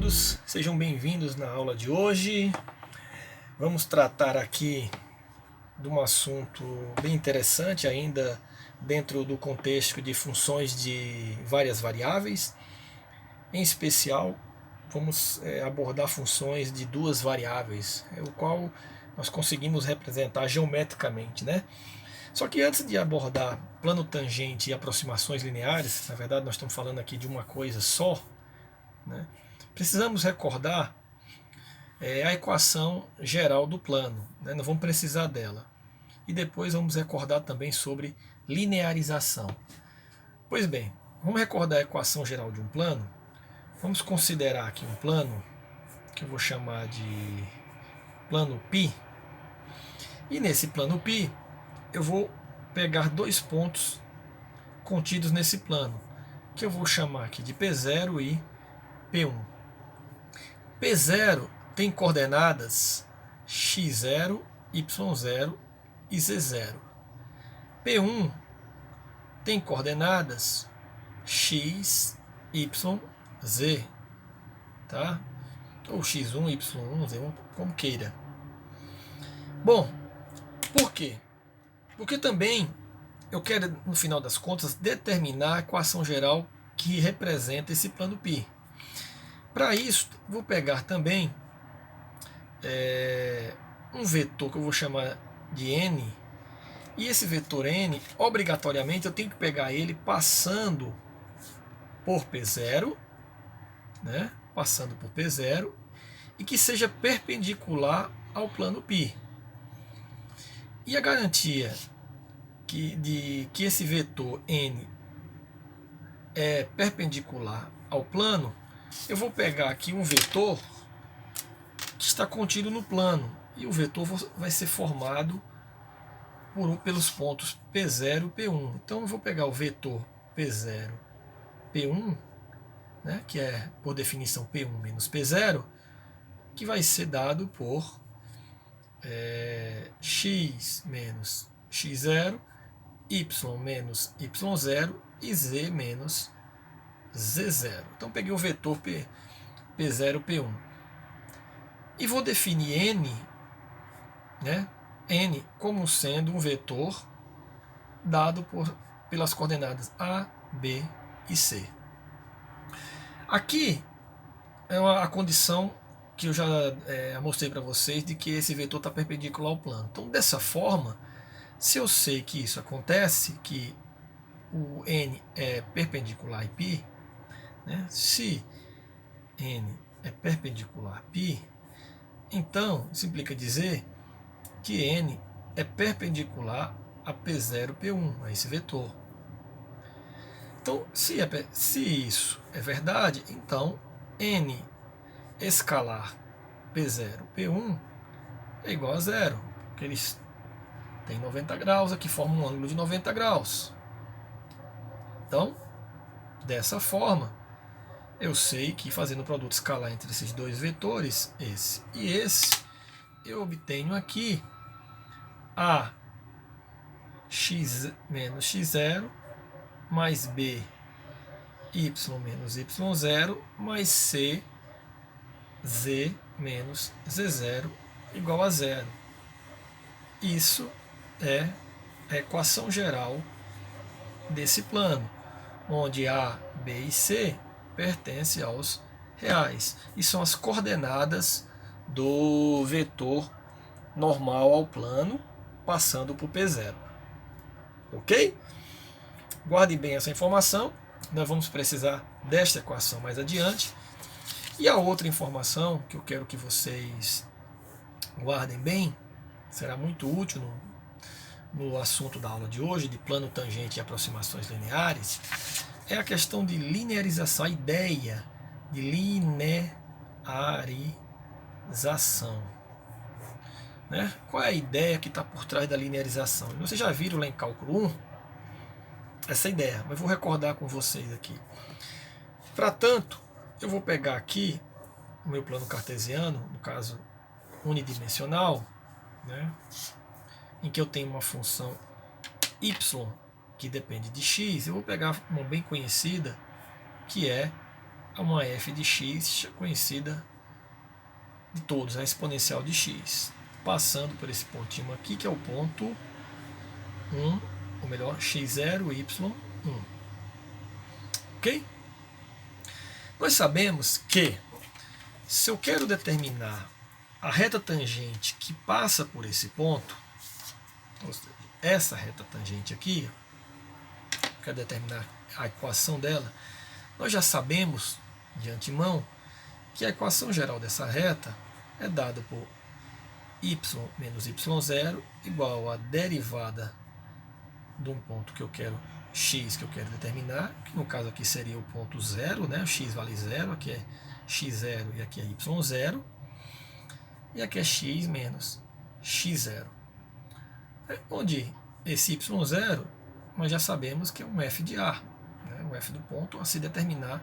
todos, sejam bem-vindos na aula de hoje. Vamos tratar aqui de um assunto bem interessante, ainda dentro do contexto de funções de várias variáveis. Em especial, vamos abordar funções de duas variáveis, o qual nós conseguimos representar geometricamente, né? Só que antes de abordar plano tangente e aproximações lineares, na verdade nós estamos falando aqui de uma coisa só, né? Precisamos recordar a equação geral do plano, né? Nós vamos precisar dela. E depois vamos recordar também sobre linearização. Pois bem, vamos recordar a equação geral de um plano. Vamos considerar aqui um plano que eu vou chamar de plano π. E nesse plano π eu vou pegar dois pontos contidos nesse plano, que eu vou chamar aqui de P0 e P1. P0 tem coordenadas x0, y0 e z0. P1 tem coordenadas x, y, z, tá? Ou x1, y1, z1, como queira. Bom, por quê? Porque também eu quero, no final das contas, determinar a equação geral que representa esse plano π. Para isso, vou pegar também um vetor que eu vou chamar de n, e esse vetor n, obrigatoriamente, eu tenho que pegar ele passando por P0, né? Passando por P0, e que seja perpendicular ao plano π. E a garantia de que esse vetor n é perpendicular ao plano, eu vou pegar aqui um vetor que está contido no plano, e o vetor vai ser formado pelos pontos P0 e P1. Então eu vou pegar o vetor P0, P1, né, que é por definição P1 menos P0, que vai ser dado por x menos x0, y menos y0 e z menos z0. Então peguei o vetor P0, P1. E vou definir n, né, n como sendo um vetor dado pelas coordenadas A, B e C. Aqui é a condição que eu já mostrei para vocês de que esse vetor está perpendicular ao plano. Então, dessa forma, se eu sei que isso acontece, que o n é perpendicular a π, né, se n é perpendicular a π, então isso implica dizer que n é perpendicular a P0, P1, a esse vetor. Então, se isso é verdade, então n escalar P0, P1 é igual a zero, porque eles têm 90 graus, aqui formam um ângulo de 90 graus. Então, dessa forma, eu sei que fazendo o produto escalar entre esses dois vetores, esse e esse, eu obtenho aqui a x menos x0 mais b y menos y0 mais c z menos z0 igual a zero. Isso é a equação geral desse plano, onde A, B e C pertencem aos reais e são as coordenadas do vetor normal ao plano passando por P0. Ok? Guardem bem essa informação, nós vamos precisar desta equação mais adiante. E a outra informação que eu quero que vocês guardem bem, será muito útil no assunto da aula de hoje, de plano tangente e aproximações lineares, é a questão de linearização, a ideia de linearização. Né? Qual é a ideia que está por trás da linearização? Vocês já viram lá em cálculo 1 essa ideia, mas vou recordar com vocês aqui. Para tanto, eu vou pegar aqui o meu plano cartesiano, no caso unidimensional, né, em que eu tenho uma função y que depende de x. Eu vou pegar uma bem conhecida, que é a uma f de x conhecida de todos, a exponencial de x, passando por esse pontinho aqui, que é o ponto 1, ou melhor, x0, y1. Ok? Nós sabemos que, se eu quero determinar a reta tangente que passa por esse ponto, ou seja, essa reta tangente aqui, quero determinar a equação dela, nós já sabemos de antemão que a equação geral dessa reta é dada por y menos y0 igual a derivada de um ponto que eu quero, x, que eu quero determinar, que no caso aqui seria o ponto 0, né? O x vale 0, aqui é x0 e aqui é y0, e aqui é x menos x0. Onde esse y0, nós já sabemos que é um f de A, né? Um f do ponto a se determinar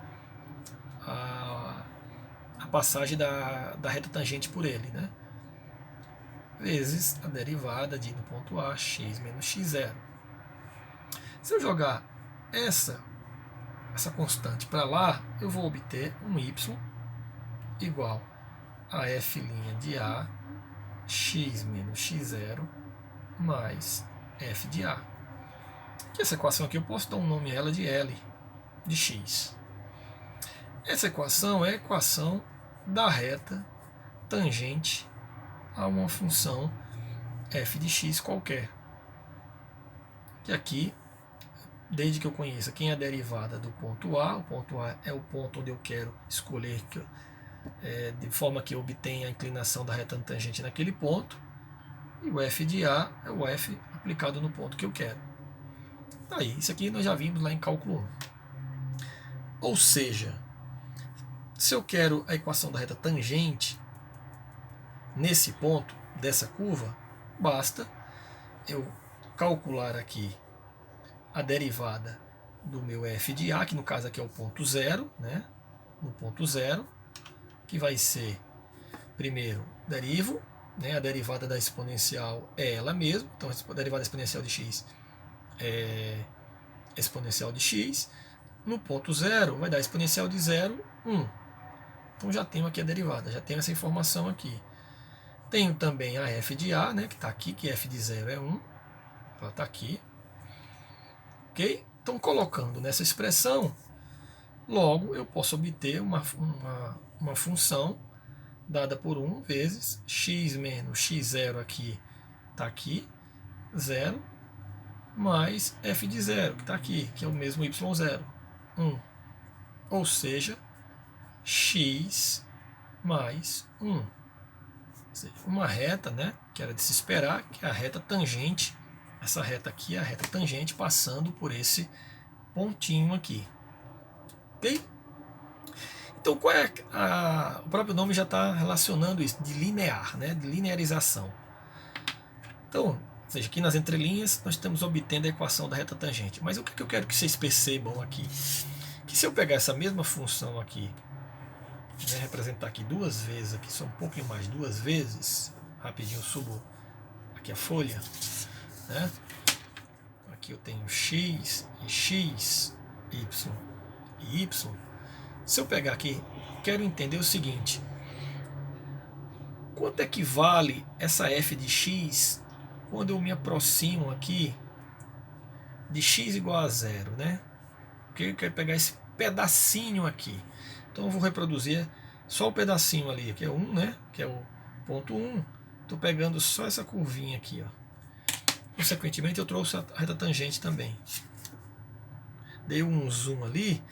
a passagem da reta tangente por ele, né? Vezes a derivada de no ponto A, x menos x0. Se eu jogar essa constante para lá, eu vou obter um y igual a f' de A, x menos x0, mais f de A. Que essa equação aqui eu posso dar um nome a ela de L de x. Essa equação é a equação da reta tangente a uma função f de x qualquer. Que aqui, desde que eu conheça quem é a derivada do ponto A, o ponto A é o ponto onde eu quero escolher de forma que eu obtenha a inclinação da reta tangente naquele ponto, e o f de A é o f aplicado no ponto que eu quero. Aí, isso aqui nós já vimos lá em cálculo 1. Ou seja, se eu quero a equação da reta tangente nesse ponto dessa curva, basta eu calcular aqui a derivada do meu f de A, que no caso aqui é o ponto 0, né? No ponto 0, que vai ser, primeiro, derivo, né? A derivada da exponencial é ela mesma, então a derivada exponencial de x é exponencial de x. No ponto 0 vai dar exponencial de 0, 1. Então já tenho aqui a derivada, já tenho essa informação aqui. Tenho também a f de A, né, que está aqui, que f de 0 é 1. Ela está aqui. Ok? Então, colocando nessa expressão, logo eu posso obter uma função dada por 1 vezes x menos x0 aqui, está aqui, 0, mais f de 0, que está aqui, que é o mesmo y0, 1. Ou seja, x mais 1. Ou seja, uma reta, né, que era de se esperar, que é a reta tangente. Essa reta aqui é a reta tangente passando por esse pontinho aqui. Ok? Então, qual é o próprio nome já está relacionando isso, de linear, né, de linearização. Então, ou seja, aqui nas entrelinhas nós estamos obtendo a equação da reta tangente. Mas o que eu quero que vocês percebam aqui? Que se eu pegar essa mesma função aqui, né, representar aqui duas vezes, aqui só um pouquinho mais, duas vezes, rapidinho eu subo aqui a folha, né? Aqui eu tenho x e x, y e y. Se eu pegar aqui, quero entender o seguinte: quanto é que vale essa f de x quando eu me aproximo aqui de x igual a 0, né? Porque eu quero pegar esse pedacinho aqui. Então eu vou reproduzir só o pedacinho ali, que é 1, né? Que é o ponto 1. Estou pegando só essa curvinha aqui, ó. Consequentemente, eu trouxe a reta tangente também. Dei um zoom ali.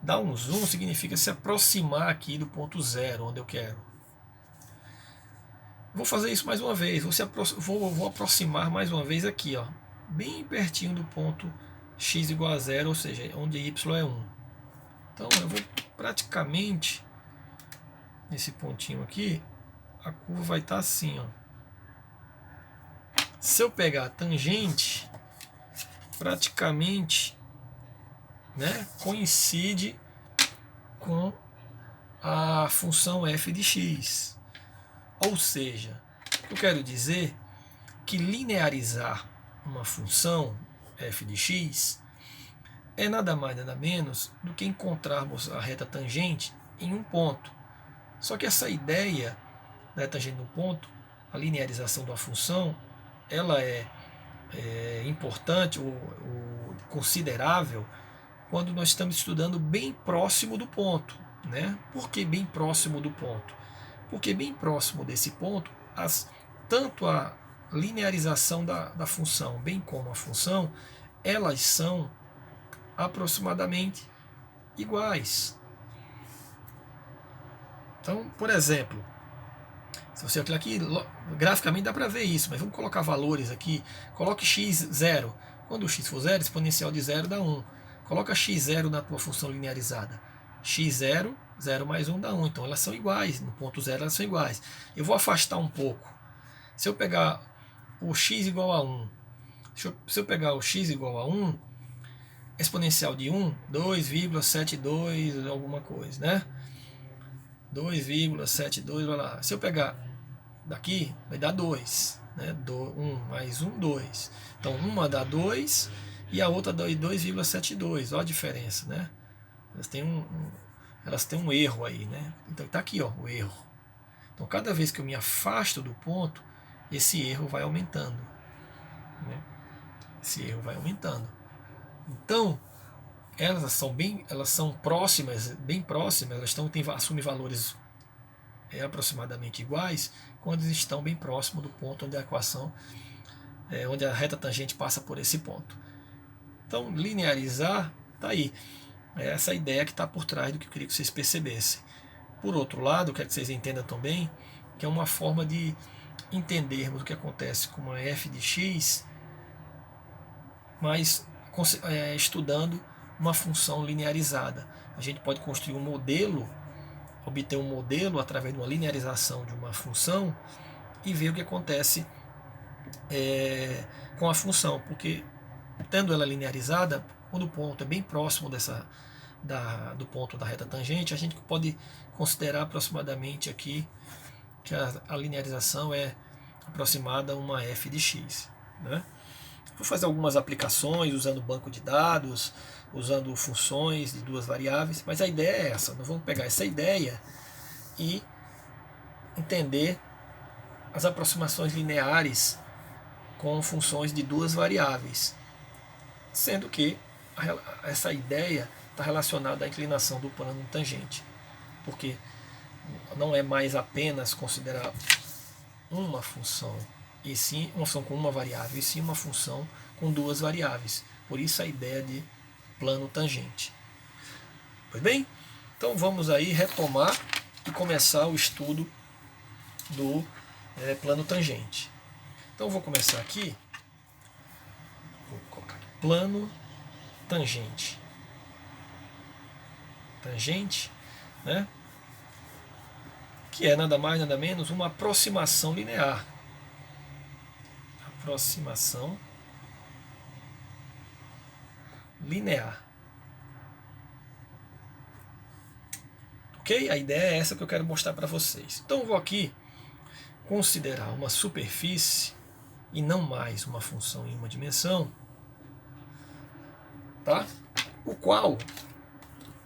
Dar um zoom significa se aproximar aqui do ponto 0, onde eu quero. Vou fazer isso mais uma vez. Vou aproximar mais uma vez aqui, ó, bem pertinho do ponto x igual a 0, ou seja, onde y é 1. Então, eu vou praticamente, nesse pontinho aqui, a curva vai estar assim, ó. Se eu pegar a tangente, praticamente, né, coincide com a função f de x. Ou seja, eu quero dizer que linearizar uma função f de x é nada mais nada menos do que encontrarmos a reta tangente em um ponto. Só que essa ideia da reta tangente no ponto, a linearização de uma função, ela é importante ou considerável quando nós estamos estudando bem próximo do ponto. Né? Por que bem próximo do ponto? Porque bem próximo desse ponto, tanto a linearização da função, bem como a função, elas são aproximadamente iguais. Então, por exemplo, se você olhar aqui, graficamente dá para ver isso, mas vamos colocar valores aqui. Coloque x0. Quando o x for 0, exponencial de 0 dá 1. Coloca x0 na tua função linearizada. x0, 0 mais 1 dá 1. Então elas são iguais. No ponto 0 elas são iguais. Eu vou afastar um pouco. Se eu pegar o x igual a 1, se eu pegar o x igual a 1, exponencial de 1, 2,72 alguma coisa, né? 2,72, vai lá. Se eu pegar daqui, vai dar 2, né? 1 mais 1, 2. Então uma dá 2 e a outra dá 2,72. Olha a diferença, né? Elas têm um erro aí, né? Então está aqui, ó, o erro. Então cada vez que eu me afasto do ponto, esse erro vai aumentando, né? Esse erro vai aumentando. Então elas são próximas, bem próximas, elas assumem valores aproximadamente iguais quando estão bem próximo do ponto onde a equação, onde a reta tangente passa por esse ponto. Então linearizar está aí. É essa ideia que está por trás do que eu queria que vocês percebessem. Por outro lado, quero que vocês entendam também que é uma forma de entendermos o que acontece com uma f de x, mas estudando uma função linearizada. A gente pode construir um modelo, obter um modelo através de uma linearização de uma função e ver o que acontece com a função, porque tendo ela linearizada, quando o ponto é bem próximo do ponto da reta tangente, a gente pode considerar aproximadamente aqui que a linearização é aproximada a uma f de x, né? Vou fazer algumas aplicações usando banco de dados, usando funções de duas variáveis, mas a ideia é essa. Nós vamos pegar essa ideia e entender as aproximações lineares com funções de duas variáveis, sendo que essa ideia está relacionada à inclinação do plano tangente, porque não é mais apenas considerar uma função, e sim uma função com uma variável, e sim uma função com duas variáveis. Por isso a ideia de plano tangente. Pois bem, então vamos aí retomar e começar o estudo do plano tangente. Então vou começar aqui, vou colocar aqui, plano tangente. Tangente, né? Que é nada mais nada menos uma aproximação linear. Aproximação linear. Ok? A ideia é essa que eu quero mostrar para vocês. Então eu vou aqui considerar uma superfície e não mais uma função em uma dimensão, tá? O qual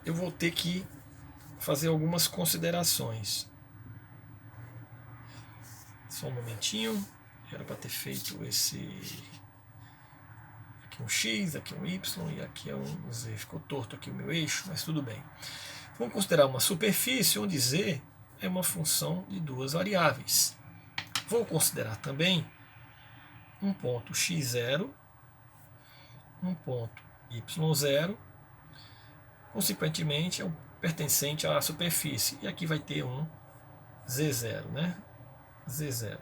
eu vou ter que fazer algumas considerações. Só um momentinho. Era para ter feito esse. Aqui um x, aqui um y e aqui é um z. Ficou torto aqui o meu eixo, mas tudo bem. Vamos considerar uma superfície onde z é uma função de duas variáveis. Vou considerar também um ponto x0, um ponto y0, consequentemente é o pertencente à superfície. E aqui vai ter um z0, né? z0.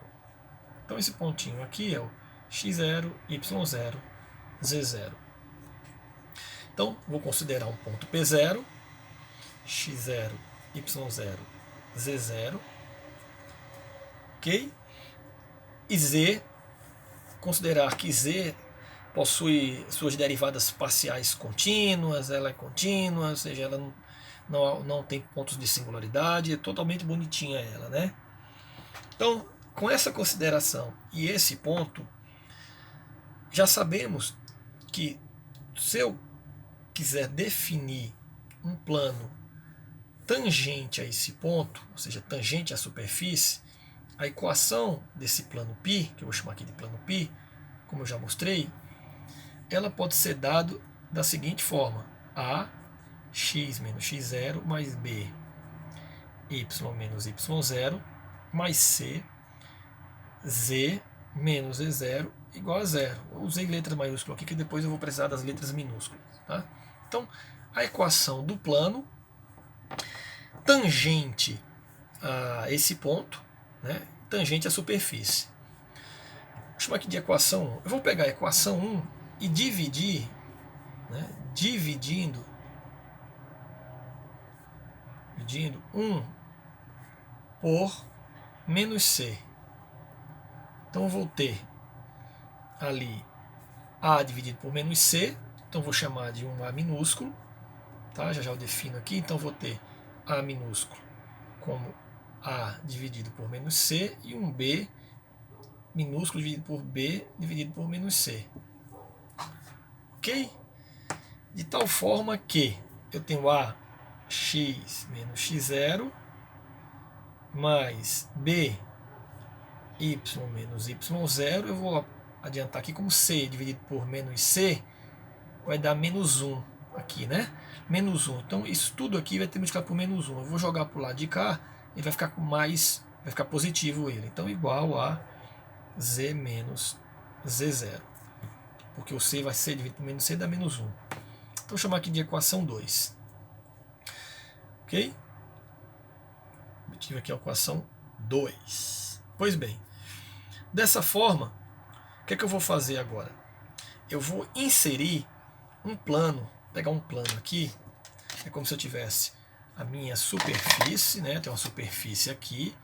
Então esse pontinho aqui é o x0, y0, z0. Então vou considerar um ponto P0, x0, y0, z0, ok? E z, considerar que z possui suas derivadas parciais contínuas, ela é contínua, ou seja, ela não tem pontos de singularidade, é totalmente bonitinha ela, né? Então, com essa consideração e esse ponto, já sabemos que se eu quiser definir um plano tangente a esse ponto, ou seja, tangente à superfície, a equação desse plano π, que eu vou chamar aqui de plano π, como eu já mostrei, ela pode ser dada da seguinte forma: a x menos x0 mais b y menos y0 mais c z menos z0 igual a zero. Eu usei letras maiúsculas aqui, que depois eu vou precisar das letras minúsculas. Tá? Então, a equação do plano tangente a esse ponto, né, tangente à superfície. Vou chamar aqui de equação 1. Eu vou pegar a equação 1 e dividir, né, dividindo 1 por menos c. Então eu vou ter ali a dividido por menos c, então vou chamar de um a minúsculo, tá? Já eu defino aqui, então vou ter a minúsculo como a dividido por menos c e um b minúsculo dividido por b dividido por menos c. Ok? De tal forma que eu tenho a x menos x0 mais b y menos y0. Eu vou adiantar aqui como c dividido por menos c vai dar menos 1 aqui, né? Menos 1. Então isso tudo aqui vai ter multiplicado por menos 1. Eu vou jogar para o lado de cá e vai ficar com mais, vai ficar positivo ele. Então igual a z menos z0. Porque o c vai ser dividido por menos c dá menos 1. Então vou chamar aqui de equação 2. Ok? Eu tive aqui a equação 2. Pois bem, dessa forma, o que é que eu vou fazer agora? Eu vou inserir um plano, pegar um plano aqui, é como se eu tivesse a minha superfície, né? Tem uma superfície aqui,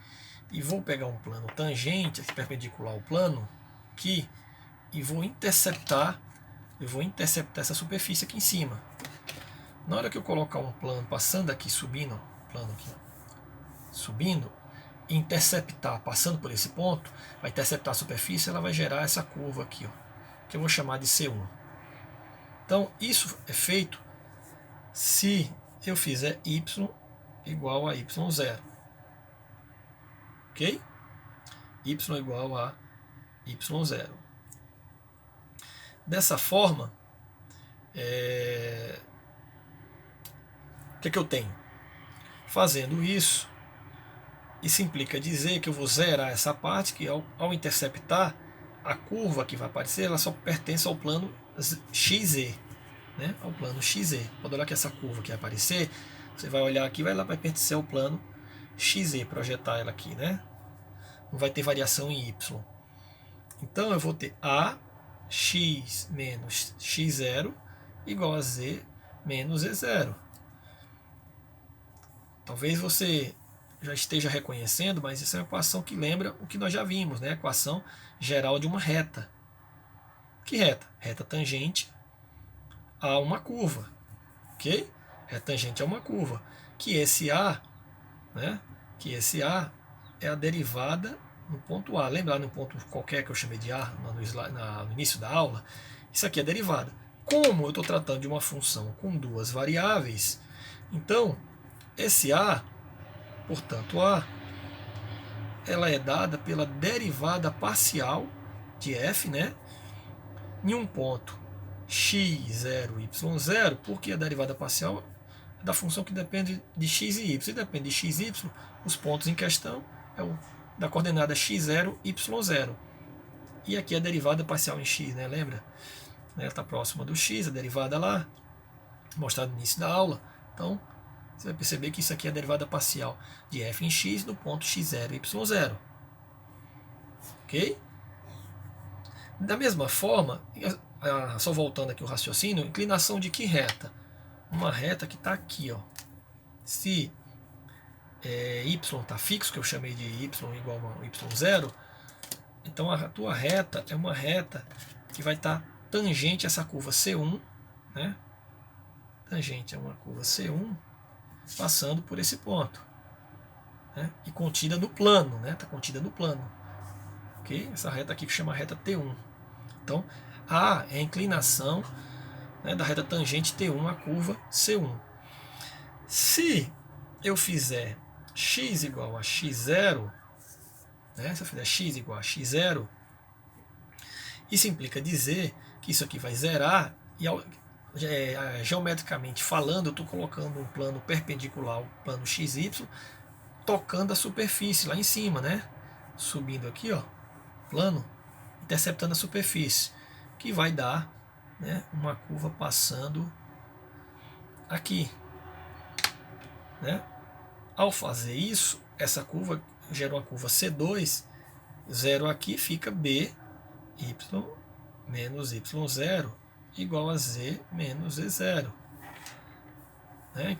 e vou pegar um plano tangente, perpendicular ao plano, aqui, e vou interceptar essa superfície aqui em cima. Na hora que eu colocar um plano passando aqui, subindo, plano aqui, subindo, e interceptar, passando por esse ponto, vai interceptar a superfície, ela vai gerar essa curva aqui, ó, que eu vou chamar de C1. Então, isso é feito se eu fizer y igual a y0. Ok? Y igual a y0. Dessa forma, o que é que eu tenho? Fazendo isso, isso implica dizer que eu vou zerar essa parte, que ao interceptar, a curva que vai aparecer, ela só pertence ao plano XZ, né? Ao plano XZ. Pode olhar que essa curva que vai aparecer, você vai olhar aqui, vai pertencer ao plano XZ, projetar ela aqui, né? Não vai ter variação em Y. Então eu vou ter a x menos x0 igual a z menos z0. Talvez você já esteja reconhecendo, mas isso é uma equação que lembra o que nós já vimos, né? A equação geral de uma reta. Que reta? Reta tangente a uma curva. Ok? Reta tangente a uma curva. Que esse A, né? Que esse A é a derivada no ponto A. Lembra no ponto qualquer que eu chamei de A no início da aula? Isso aqui é a derivada. Como eu estou tratando de uma função com duas variáveis, então esse A, portanto A, ela é dada pela derivada parcial de f, né, em um ponto x0, y0, porque a derivada parcial é da função que depende de x e y. E depende de x e y, os pontos em questão é o da coordenada x0, y0. E aqui a derivada parcial em x, né, lembra? Ela está próxima do x, a derivada lá, mostrado no início da aula. Então, você vai perceber que isso aqui é a derivada parcial de f em x no ponto x0 e y0. Ok? Da mesma forma, só voltando aqui o raciocínio, inclinação de que reta? Uma reta que está aqui, ó. Se y está fixo, que eu chamei de y igual a y0, então a tua reta é uma reta que vai estar tangente a essa curva C1, né? Tangente a uma curva C1, passando por esse ponto, né? E contida no plano, né? Está contida no plano. Ok? Essa reta aqui que chama reta T1. Então, A é a inclinação, né, da reta tangente T1 à curva C1. Se eu fizer x igual a x0, né, se eu fizer x igual a x0, isso implica dizer que isso aqui vai zerar e geometricamente falando, eu estou colocando um plano perpendicular ao plano XY, tocando a superfície lá em cima, né? Subindo aqui, ó, plano, interceptando a superfície, que vai dar, né, uma curva passando aqui, né? Ao fazer isso, essa curva gera uma curva C2, 0 aqui fica B, Y menos Y0 igual a Z menos Z0. Né?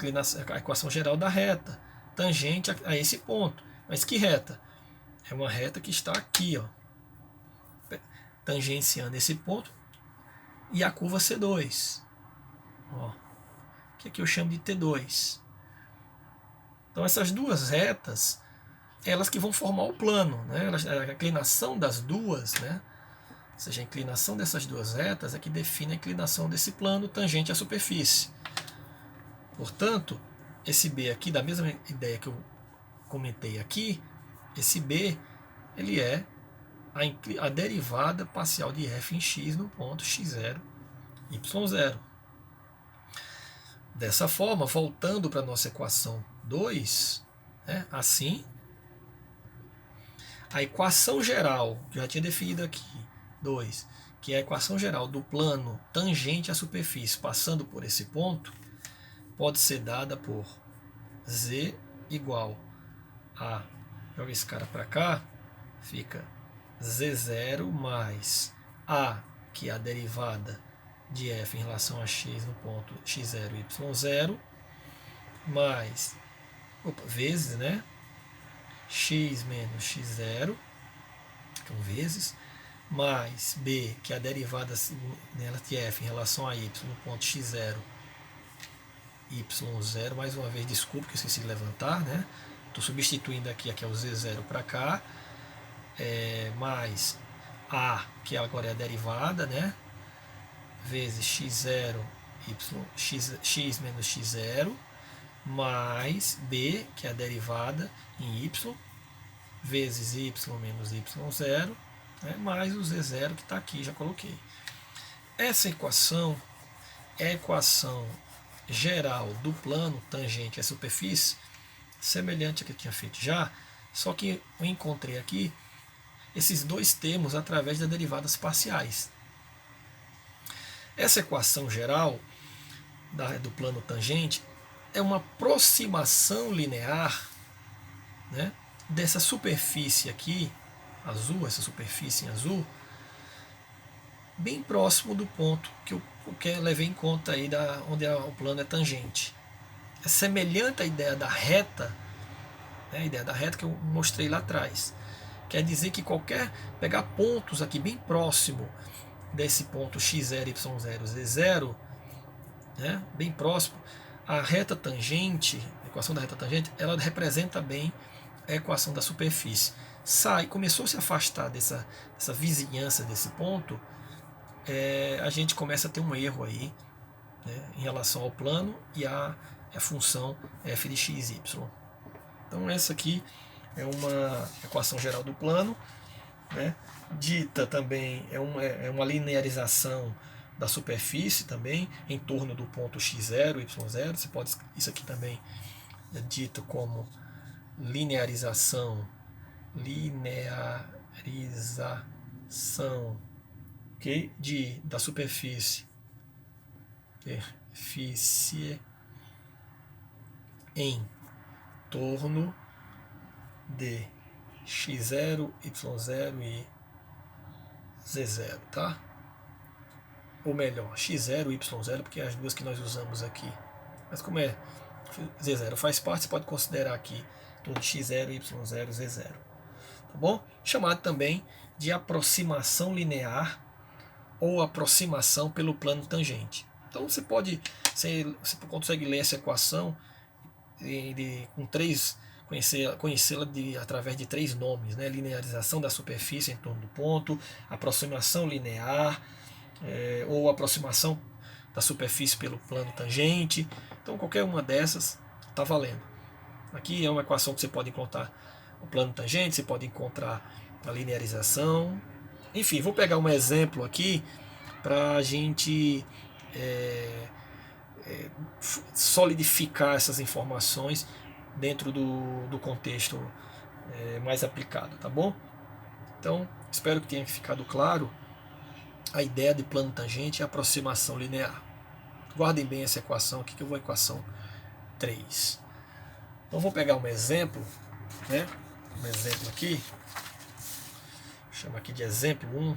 A equação geral da reta, tangente a esse ponto. Mas que reta? É uma reta que está aqui, ó, tangenciando esse ponto, e a curva C2, ó, que aqui eu chamo de T2. Então essas duas retas, elas que vão formar o plano, né? A inclinação das duas, né? Ou seja, a inclinação dessas duas retas é que define a inclinação desse plano tangente à superfície. Portanto, esse B aqui, da mesma ideia que eu comentei aqui, esse B, ele é a derivada parcial de f em x no ponto x0, y0. Dessa forma, voltando para a nossa equação 2, né, assim, a equação geral, que eu já tinha definido aqui, 2, que é a equação geral do plano tangente à superfície passando por esse ponto, pode ser dada por z igual a, joga esse cara para cá, fica z0 mais a, que é a derivada de f em relação a x no ponto x0, y0, mais, vezes, né, x menos x0, então vezes, mais b, que é a derivada nela de f em relação a y no ponto x0, y0, mais uma vez, desculpe que eu esqueci de levantar, né? Estou substituindo aqui é o z0 para cá, mais a, que agora é a derivada, né? Vezes x0, x menos x0, mais b, que é a derivada em y, vezes y menos y0, né? Mais o z0 que está aqui, já coloquei. Essa equação é a equação geral do plano tangente à superfície, semelhante ao que eu tinha feito já, só que eu encontrei aqui esses dois termos através das derivadas parciais. Essa equação geral do plano tangente é uma aproximação linear, né, dessa superfície aqui, azul, essa superfície em azul, bem próximo do ponto que eu levei em conta aí onde o plano é tangente. É semelhante à ideia da reta, né, a ideia da reta que eu mostrei lá atrás. Quer dizer que pegar pontos aqui bem próximo desse ponto x0, y0, z0, né, bem próximo, a reta tangente, a equação da reta tangente, ela representa bem a equação da superfície. Começou a se afastar dessa vizinhança desse ponto, a gente começa a ter um erro aí, né, em relação ao plano e a função f de x, y. Então essa aqui é uma equação geral do plano, né, dita também, é uma linearização da superfície também, em torno do ponto x0, y0. Você pode, isso aqui também é dito como linearização, okay, da superfície em torno de x0, y0 e z0, tá? Ou melhor, x0 e y0, porque é as duas que nós usamos aqui. Mas como é z0 faz parte, você pode considerar aqui todo x0, y0, z0. Tá bom? Chamado também de aproximação linear ou aproximação pelo plano tangente. Então você consegue ler essa equação com três, conhecê-la através de três nomes, né? Linearização da superfície em torno do ponto, aproximação linear, ou aproximação da superfície pelo plano tangente. Então qualquer uma dessas está valendo. Aqui é uma equação que você pode encontrar o plano tangente, você pode encontrar a linearização. Enfim, vou pegar um exemplo aqui para a gente solidificar essas informações dentro do contexto mais aplicado, tá bom? Então, espero que tenha ficado claro a ideia de plano tangente e aproximação linear. Guardem bem essa equação aqui, que eu vou à equação 3. Então, vou pegar um exemplo, né? Um exemplo aqui, chama aqui de exemplo 1.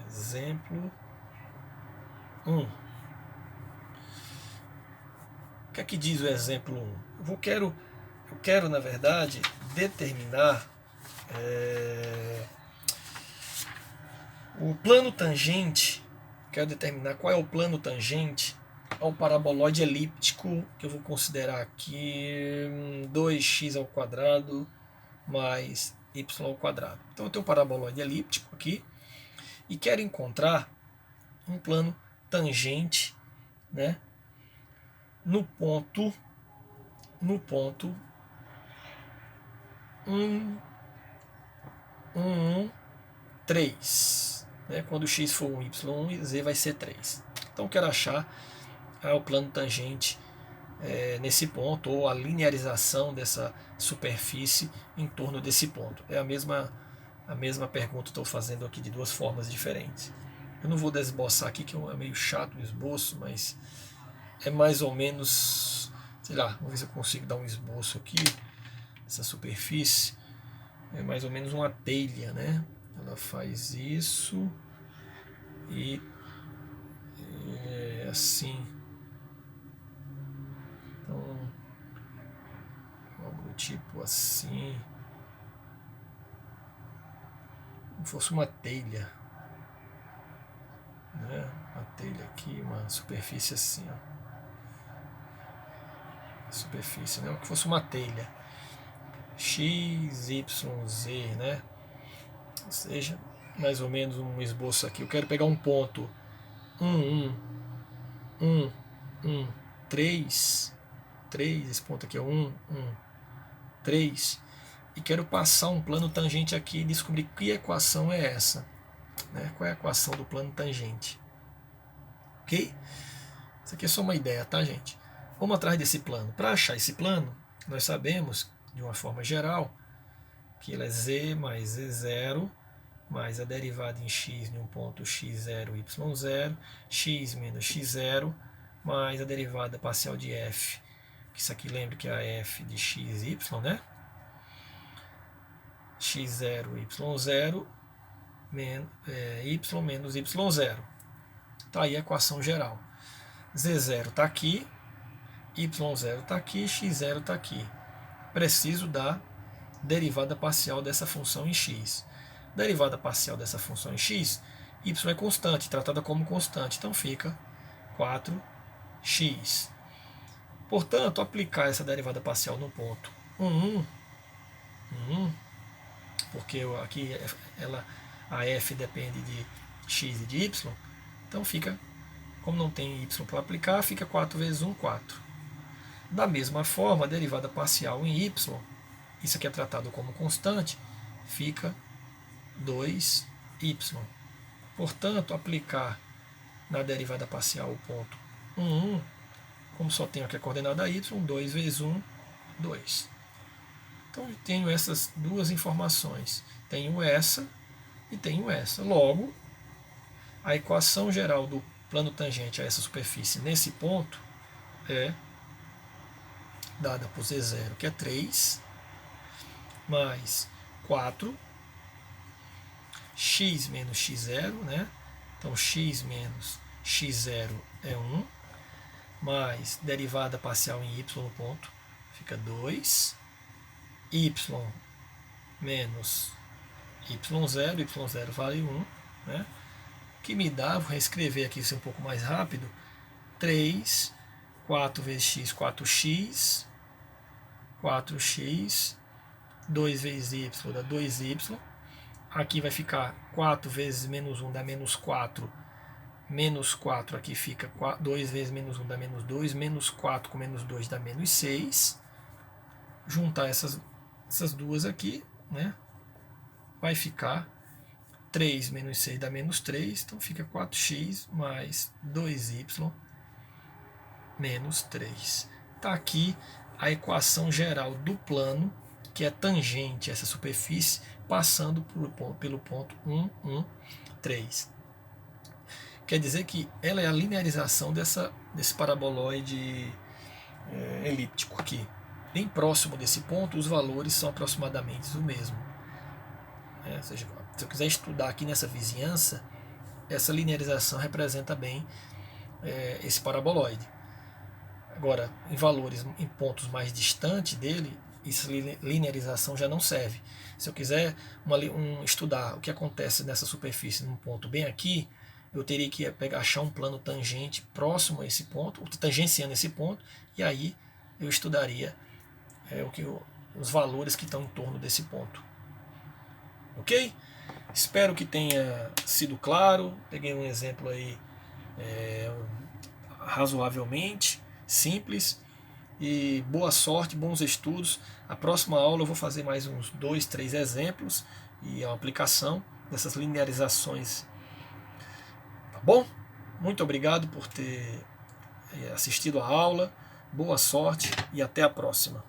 Exemplo 1. O que é que diz o exemplo 1? Eu quero na verdade, determinar o plano tangente. Quero determinar qual é o plano tangente ao paraboloide elíptico, que eu vou considerar aqui 2x ao quadrado mais y ao quadrado. Então eu tenho um paraboloide elíptico aqui e quero encontrar um plano tangente, né, no ponto 1, 1, 3, né? Quando x for 1, y1 e z vai ser 3. Então eu quero achar o plano tangente nesse ponto, ou a linearização dessa superfície em torno desse ponto. É a mesma pergunta que estou fazendo aqui de duas formas diferentes. Eu não vou desboçar aqui, que é meio chato o esboço, mas é mais ou menos, sei lá, vamos ver se eu consigo dar um esboço aqui. Essa superfície é mais ou menos uma telha, né? Ela faz isso e é assim. Então, algo tipo assim, como se fosse uma telha, né? Uma telha aqui, uma superfície assim, ó. Superfície, né? Como se fosse uma telha. X, Y, Z, né? Ou seja, mais ou menos um esboço aqui. Eu quero pegar um ponto 1, 1, 1, 3, esse ponto aqui é 1, 1, 3, e quero passar um plano tangente aqui e descobrir que equação é essa, né? Qual é a equação do plano tangente, ok? Isso aqui é só uma ideia, tá, gente? Vamos atrás desse plano. Para achar esse plano, nós sabemos, de uma forma geral, que ele é z mais z0 mais a derivada em x em um ponto x0, y0, x menos x0, mais a derivada parcial de f, que isso aqui lembra que é a f de x, y, né? x0, y0, y menos y0. Tá aí a equação geral. z0 está aqui, y0 está aqui, x0 está aqui. Preciso da derivada parcial dessa função em x. Derivada parcial dessa função em x, y é constante, tratada como constante, então fica 4x. Portanto, aplicar essa derivada parcial no ponto 1, 1, porque aqui a f depende de x e de y, então fica, como não tem y para aplicar, fica 4 vezes 1, 4. Da mesma forma, a derivada parcial em y, isso aqui é tratado como constante, fica 2y. Portanto, aplicar na derivada parcial o ponto 1, como só tenho aqui a coordenada y, 2 vezes 1, 2. Então, eu tenho essas duas informações. Tenho essa e tenho essa. Logo, a equação geral do plano tangente a essa superfície nesse ponto é dada por z0, que é 3, mais 4, x menos x0, né? Então x menos x0 é 1, mais derivada parcial em y no ponto, fica 2, y menos y0, y0 vale 1, né? Que me dá, vou reescrever aqui isso um pouco mais rápido, 3, 4 vezes x, 4x, 4x, 2 vezes y dá 2y, aqui vai ficar 4 vezes menos 1 dá menos 4, menos 4 aqui fica 2 vezes menos 1 dá menos 2, menos 4 com menos 2 dá menos 6. Juntar essas duas aqui, né? Vai ficar 3 menos 6 dá menos 3, então fica 4x mais 2y menos 3. Está aqui a equação geral do plano, que é tangente a essa superfície, passando pelo ponto 1, 1, 3. Quer dizer que ela é a linearização desse paraboloide elíptico aqui. Bem próximo desse ponto, os valores são aproximadamente o mesmo. Ou seja, se eu quiser estudar aqui nessa vizinhança, essa linearização representa bem esse paraboloide. Agora, em valores, em pontos mais distantes dele, essa linearização já não serve. Se eu quiser estudar o que acontece nessa superfície num ponto bem aqui, eu teria que achar um plano tangente próximo a esse ponto, tangenciando esse ponto, e aí eu estudaria os valores que estão em torno desse ponto. Ok? Espero que tenha sido claro. Peguei um exemplo aí razoavelmente simples. E boa sorte, bons estudos. A próxima aula eu vou fazer mais uns 2, 3 exemplos e a aplicação dessas linearizações. Tá bom? Muito obrigado por ter assistido a aula. Boa sorte e até a próxima.